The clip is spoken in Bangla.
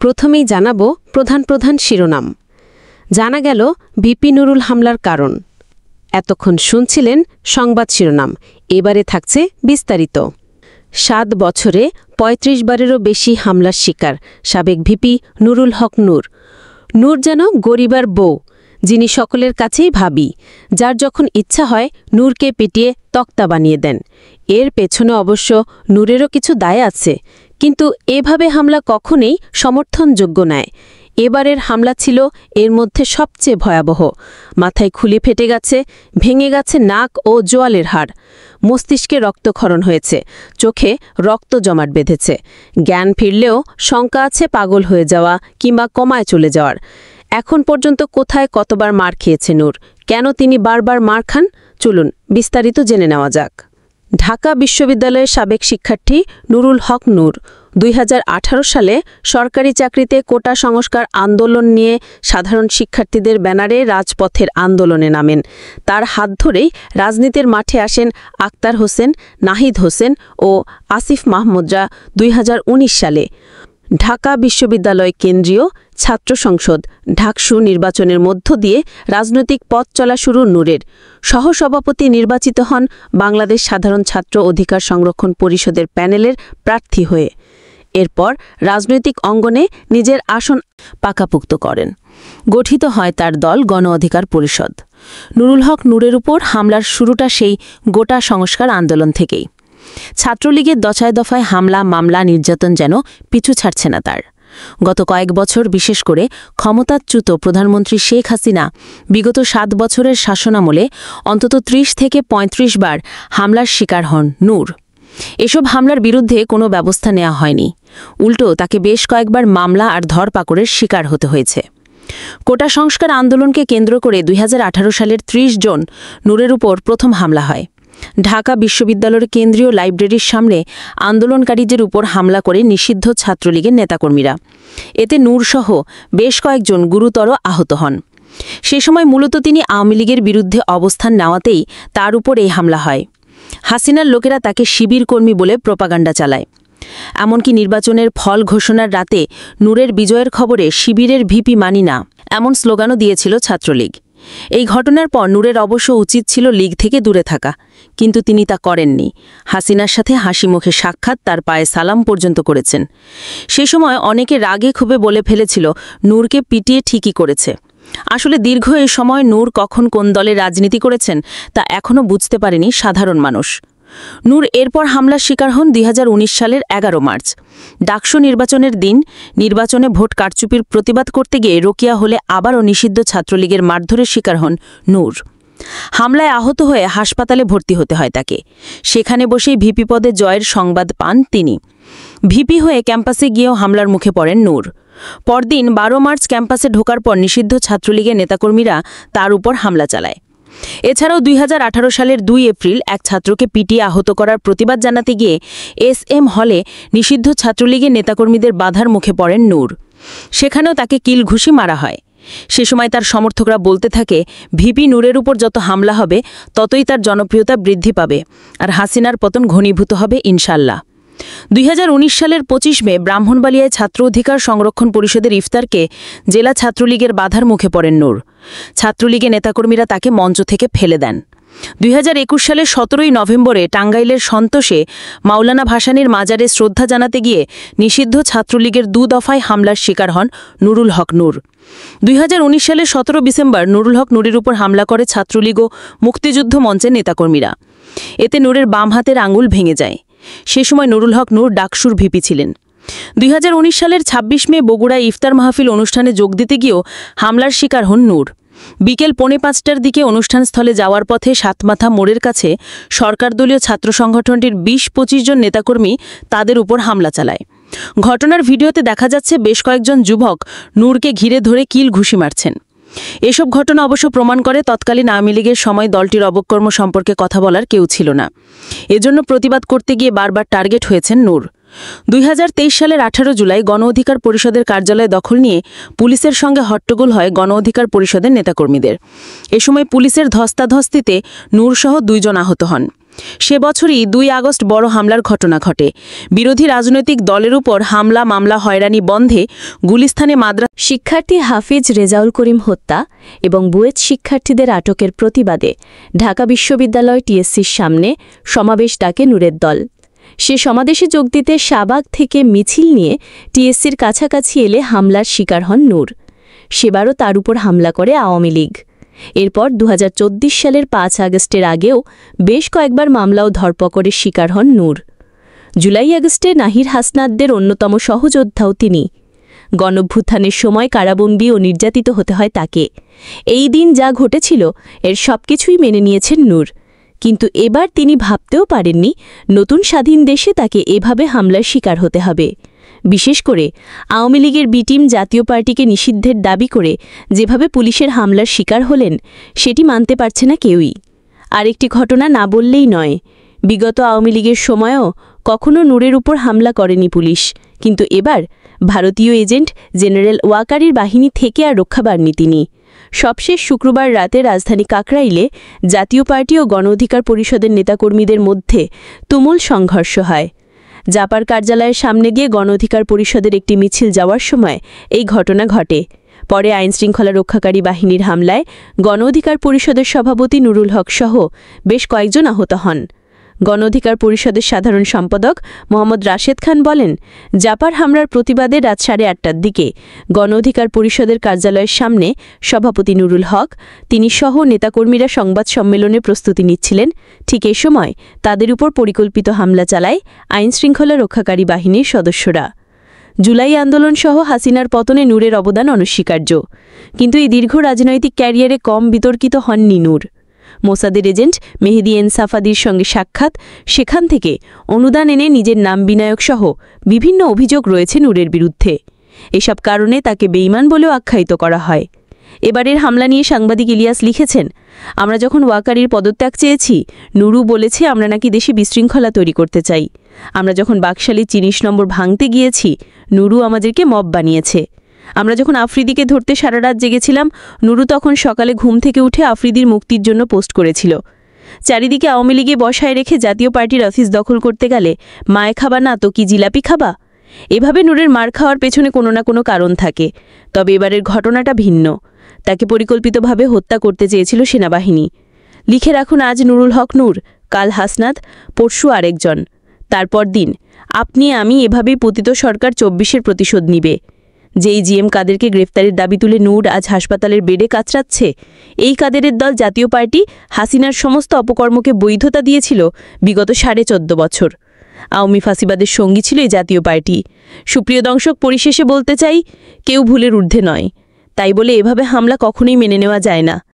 প্রথমেই জানাবো প্রধান প্রধান শিরোনাম। জানা গেল ভিপি নুরুল হামলার কারণ। এতক্ষণ শুনছিলেন সংবাদ শিরোনাম, এবারে থাকছে বিস্তারিত। 7 বছরে ৩৫ বারেরও বেশি হামলার শিকার সাবেক ভিপি নুরুল হক নূর। নূর যেন গরিবার বউ, যিনি সকলের কাছেই ভাবি, যার যখন ইচ্ছা হয় নূরকে পিটিয়ে তক্তা বানিয়ে দেন। এর পেছনে অবশ্য নূরেরও কিছু দায় আছে, কিন্তু এভাবে হামলা কখনোই সমর্থনযোগ্য নয়। এবারের হামলা ছিল এর মধ্যে সবচেয়ে ভয়াবহ। মাথায় খুলি ফেটে গেছে, ভেঙে গেছে নাক ও জোয়ালের হাড়, মস্তিষ্কে রক্তক্ষরণ হয়েছে, চোখে রক্ত জমাট বেঁধেছে। জ্ঞান ফিরলেও শঙ্কা আছে পাগল হয়ে যাওয়া কিংবা কমায় চলে যাওয়ার। এখন পর্যন্ত কোথায় কতবার মার খেয়েছে নূর, কেন তিনি বারবার মার খান, চলুন বিস্তারিত জেনে নেওয়া যাক। ঢাকা বিশ্ববিদ্যালয়ের সাবেক শিক্ষার্থী নুরুল হক নূর 2018 সালে সরকারি চাকরিতে কোটা সংস্কার আন্দোলন নিয়ে সাধারণ শিক্ষার্থীদের ব্যানারে রাজপথের আন্দোলনে নামেন। তার হাত ধরেই রাজনীতির মাঠে আসেন আক্তার হোসেন, নাহিদ হোসেন ও আসিফ মাহমুদরা 2019 সালে। ঢাকা বিশ্ববিদ্যালয় কেন্দ্রীয় ছাত্র সংসদ ঢাকসু নির্বাচনের মধ্য দিয়ে রাজনৈতিক পথ চলা শুরু নূরের। সহসভাপতি নির্বাচিত হন বাংলাদেশ সাধারণ ছাত্র অধিকার সংরক্ষণ পরিষদের প্যানেলের প্রার্থী হয়ে। এরপর রাজনৈতিক অঙ্গনে নিজের আসন পাকাপোক্ত করেন। গঠিত হয় তার দল গণ অধিকার পরিষদ। নুরুল হক নূরের উপর হামলার শুরুটা সেই গোটা সংস্কার আন্দোলন থেকেই। ছাত্রলীগের দফায় দফায় হামলা, মামলা, নির্যাতন যেন পিছু ছাড়ছে না তার। গত কয়েক বছর, বিশেষ করে ক্ষমতাচ্যুত প্রধানমন্ত্রী শেখ হাসিনা বিগত 7 বছরের শাসনামলে অন্তত 30 থেকে 35 বার হামলার শিকার হন নূর। এসব হামলার বিরুদ্ধে কোনো ব্যবস্থা নেওয়া হয়নি, উল্টো তাকে বেশ কয়েকবার মামলা আর ধরপাকড়ের শিকার হতে হয়েছে। কোটা সংস্কার আন্দোলনকে কেন্দ্র করে 2018 সালের 30 জন নূরের উপর প্রথম হামলা হয়। ঢাকা বিশ্ববিদ্যালয়ের কেন্দ্রীয় লাইব্রেরির সামনে আন্দোলনকারীদের উপর হামলা করে নিষিদ্ধ ছাত্রলীগের নেতাকর্মীরা। এতে নূরসহ বেশ কয়েকজন গুরুতর আহত হন। সে সময় মূলত তিনি আওয়ামী লীগের বিরুদ্ধে অবস্থান নেওয়াতেই তার উপর এই হামলা হয়। হাসিনার লোকেরা তাকে শিবির কর্মী বলে প্রপাগান্ডা চালায়। এমনকি নির্বাচনের ফল ঘোষণার রাতে নূরের বিজয়ের খবরে শিবিরের ভিপি মানি না এমন স্লোগানও দিয়েছিল ছাত্রলীগ। এই ঘটনার পর নূরের অবশ্য উচিত ছিল লীগ থেকে দূরে থাকা, কিন্তু তিনি তা করেননি। হাসিনার সাথে হাসি মুখে সাক্ষাৎ, তার পায়ে সালাম পর্যন্ত করেছেন। সে সময় অনেকে রাগে ক্ষোভে বলে ফেলেছিল নূরকে পিটিয়ে ঠিকই করেছে। আসলে দীর্ঘ এই সময় নূর কখন কোন দলে রাজনীতি করেছেন তা এখনও বুঝতে পারেনি সাধারণ মানুষ। নূর এরপর হামলার শিকার হন 2019 সালের 11 মার্চ। ডাকসু নির্বাচনের দিন নির্বাচনে ভোট কারচুপির প্রতিবাদ করতে গিয়ে রোকিয়া হলে আবারও নিষিদ্ধ ছাত্রলীগের মারধরের শিকার হন নূর। হামলায় আহত হয়ে হাসপাতালে ভর্তি হতে হয় তাকে। সেখানে বসেই ভিপি পদে জয়ের সংবাদ পান তিনি। ভিপি হয়ে ক্যাম্পাসে গিয়েও হামলার মুখে পড়েন নূর। পরদিন 12 মার্চ ক্যাম্পাসে ঢোকার পর নিষিদ্ধ ছাত্রলীগের নেতাকর্মীরা তার উপর হামলা চালায়। এছাড়াও 2018 সালের 2 এপ্রিল এক ছাত্রকে পিটিয়ে আহত করার প্রতিবাদ জানাতে গিয়ে SM হলে নিষিদ্ধ ছাত্রলীগের নেতাকর্মীদের বাধার মুখে পড়েন নূর। সেখানেও তাকে কিল ঘুষি মারা হয়। সে সময় তার সমর্থকরা বলতে থাকে, ভিপি নূরের উপর যত হামলা হবে ততই তার জনপ্রিয়তা বৃদ্ধি পাবে আর হাসিনার পতন ঘনীভূত হবে ইনশাল্লাহ। 2019 সালের 25 মে ব্রাহ্মণবাড়িয়ায় ছাত্র অধিকার সংরক্ষণ পরিষদের ইফতারকে জেলা ছাত্রলীগের বাধার মুখে পড়েন নূর। ছাত্রলীগের নেতাকর্মীরা তাকে মঞ্চ থেকে ফেলে দেন। 2021 সালের 17 নভেম্বরে টাঙ্গাইলের সন্তোষে মাওলানা ভাসানীর মাজারে শ্রদ্ধা জানাতে গিয়ে নিষিদ্ধ ছাত্রলীগের 2 দফায় হামলার শিকার হন নুরুল হক নূর। 2019 সালের 17 ডিসেম্বর নুরুল হক নূরের উপর হামলা করে ছাত্রলীগ ও মুক্তিযুদ্ধ মঞ্চের নেতাকর্মীরা। এতে নূরের বাম হাতের আঙুল ভেঙে যায়। সে সময় নুরুল হক নূর ডাকসুর ভিপি ছিলেন। 2019 সালের 26 মে বগুড়ায় ইফতার মাহফিল অনুষ্ঠানে যোগ দিতে গিয়েও হামলার শিকার হন নূর। বিকেল 4:45টার দিকে অনুষ্ঠানস্থলে যাওয়ার পথে সাতমাথা মোড়ের কাছে সরকারদলীয় ছাত্র সংগঠনটির 20-25 জন নেতাকর্মী তাদের উপর হামলা চালায়। ঘটনার ভিডিওতে দেখা যাচ্ছে বেশ কয়েকজন যুবক নূরকে ঘিরে ধরে কিল ঘুষি মারছেন। এসব ঘটনা অবশ্য প্রমাণ করে তৎকালীন আওয়ামী লীগের সময় দলটির অবকর্ম সম্পর্কে কথা বলার কেউ ছিল না। এজন্য প্রতিবাদ করতে গিয়ে বারবার টার্গেট হয়েছেন নূর। 2023 সালের 18 জুলাই গণ অধিকার পরিষদের কার্যালয় দখল নিয়ে পুলিশের সঙ্গে হট্টগোল হয় গণ অধিকার পরিষদের নেতাকর্মীদের। এ সময় পুলিশের ধস্তাধস্তিতে নূরসহ 2 জন আহত হন। সে বছরই ২ আগস্ট বড় হামলার ঘটনা ঘটে। বিরোধী রাজনৈতিক দলের উপর হামলা, মামলা, হয়রানি বন্ধে গুলিস্তানে মাদ্রাসা শিক্ষার্থী হাফিজ রেজাউল করিম হত্যা এবং বুয়েট শিক্ষার্থীদের আটকের প্রতিবাদে ঢাকা বিশ্ববিদ্যালয় টিএসসির সামনে সমাবেশ ডাকে নূরের দল। সে সমাবেশে যোগ দিতে শাহবাগ থেকে মিছিল নিয়ে টিএসসির কাছাকাছি এলে হামলার শিকার হন নূর। সেবারও তার উপর হামলা করে আওয়ামী লীগ। এরপর ২০২৪ সালের ৫ আগস্টের আগেও বেশ কয়েকবার মামলা ও ধরপকড়ের শিকার হন নূর। জুলাই আগস্টে নাহির হাসনাতদের অন্যতম সহযোদ্ধাও তিনি। গণঅভ্যুত্থানের সময় কারাবন্দী ও নির্যাতিত হতে হয় তাকে। এই দিন যা ঘটেছিল এর সবকিছুই মেনে নিয়েছেন নূর। কিন্তু এবার তিনি ভাবতেও পারেননি নতুন স্বাধীন দেশে তাকে এভাবে হামলার শিকার হতে হবে। বিশেষ করে আওয়ামী লীগের বি টিম জাতীয় পার্টিকে নিষিদ্ধের দাবি করে যেভাবে পুলিশের হামলার শিকার হলেন সেটি মানতে পারছে না কেউই। আরেকটি ঘটনা না বললেই নয়, বিগত আওয়ামী লীগের সময়ও কখনো নূরের উপর হামলা করেনি পুলিশ, কিন্তু এবার ভারতীয় এজেন্ট জেনারেল ওয়াকারির বাহিনী থেকে আর রক্ষা পাননি তিনি। সবশেষ শুক্রবার রাতে রাজধানী কাকরাইলে জাতীয় পার্টি ও গণ অধিকার পরিষদের নেতাকর্মীদের মধ্যে তুমুল সংঘর্ষ হয়। জাপার কার্যালয়ের সামনে গিয়ে গণ অধিকার পরিষদের একটি মিছিল যাওয়ার সময় এই ঘটনা ঘটে। পরে আইনশৃঙ্খলা রক্ষাকারী বাহিনীর হামলায় গণ অধিকার পরিষদের সভাপতি নুরুল হক সহ বেশ কয়েকজন আহত হন। গণ অধিকার পরিষদের সাধারণ সম্পাদক মোহাম্মদ রাশেদ খান বলেন, জাপার হামলার প্রতিবাদে রাত 8:30টার দিকে গণ অধিকার পরিষদের কার্যালয়ের সামনে সভাপতি নুরুল হক, তিনি সহ নেতাকর্মীরা সংবাদ সম্মেলনের প্রস্তুতি নিচ্ছিলেন। ঠিক এ সময় তাদের উপর পরিকল্পিত হামলা চালায় আইনশৃঙ্খলা রক্ষাকারী বাহিনীর সদস্যরা। জুলাই আন্দোলন সহ হাসিনার পতনে নূরের অবদান অনস্বীকার্য, কিন্তু এই দীর্ঘ রাজনৈতিক ক্যারিয়ারে কম বিতর্কিত হননি নূর। মোসাদের এজেন্ট মেহেদি এনসাফাদির সঙ্গে সাক্ষাৎ, সেখান থেকে অনুদান এনে নিজের নাম বিনায়ক সহ বিভিন্ন অভিযোগ রয়েছে নূরের বিরুদ্ধে। এসব কারণে তাকে বেঈমান বলেও আখ্যায়িত করা হয়। এবারের হামলা নিয়ে সাংবাদিক ইলিয়াস লিখেছেন, আমরা যখন ওয়াকারির পদত্যাগ চেয়েছি, নুরু বলেছে আমরা নাকি দেশে বিশৃঙ্খলা তৈরি করতে চাই। আমরা যখন বাকশালী ৩০ নম্বর ভাঙতে গিয়েছি, নুরু আমাদেরকে মব বানিয়েছে। আমরা যখন আফ্রিদিকে ধরতে সারা রাত জেগেছিলাম, নুরু তখন সকালে ঘুম থেকে উঠে আফ্রিদির মুক্তির জন্য পোস্ট করেছিল। চারিদিকে আওয়ামী লীগে বসায় রেখে জাতীয় পার্টির অফিস দখল করতে গেলে মায়ে খাবা না তো কি জিলাপি খাবা? এভাবে নূরের মার খাওয়ার পেছনে কোনো না কোনো কারণ থাকে। তবে এবারের ঘটনাটা ভিন্ন। তাকে পরিকল্পিতভাবে হত্যা করতে চেয়েছিল সেনাবাহিনী। লিখে রাখুন, আজ নুরুল হক নূর, কাল হাসনাত, পরশু আরেকজন। তারপর দিন আপনি আমি এভাবেই পতিত সরকার ২৪-এর প্রতিশোধ নিবে। যেই জিএম কাদেরকে গ্রেফতারের দাবি তুলে নূর আজ হাসপাতালের বেডে কাতরাচ্ছে, এই কাদেরের দল জাতীয় পার্টি হাসিনার সমস্ত অপকর্মকে বৈধতা দিয়েছিল বিগত ১৪.৫ বছর। আওয়ামী ফাঁসিবাদের সঙ্গী ছিল এই জাতীয় পার্টি। সুপ্রিয় দর্শক, পরিশেষে বলতে চাই, কেউ ভুলের ঊর্ধ্বে নয়। তাই বলে এভাবে হামলা কখনোই মেনে নেওয়া যায় না।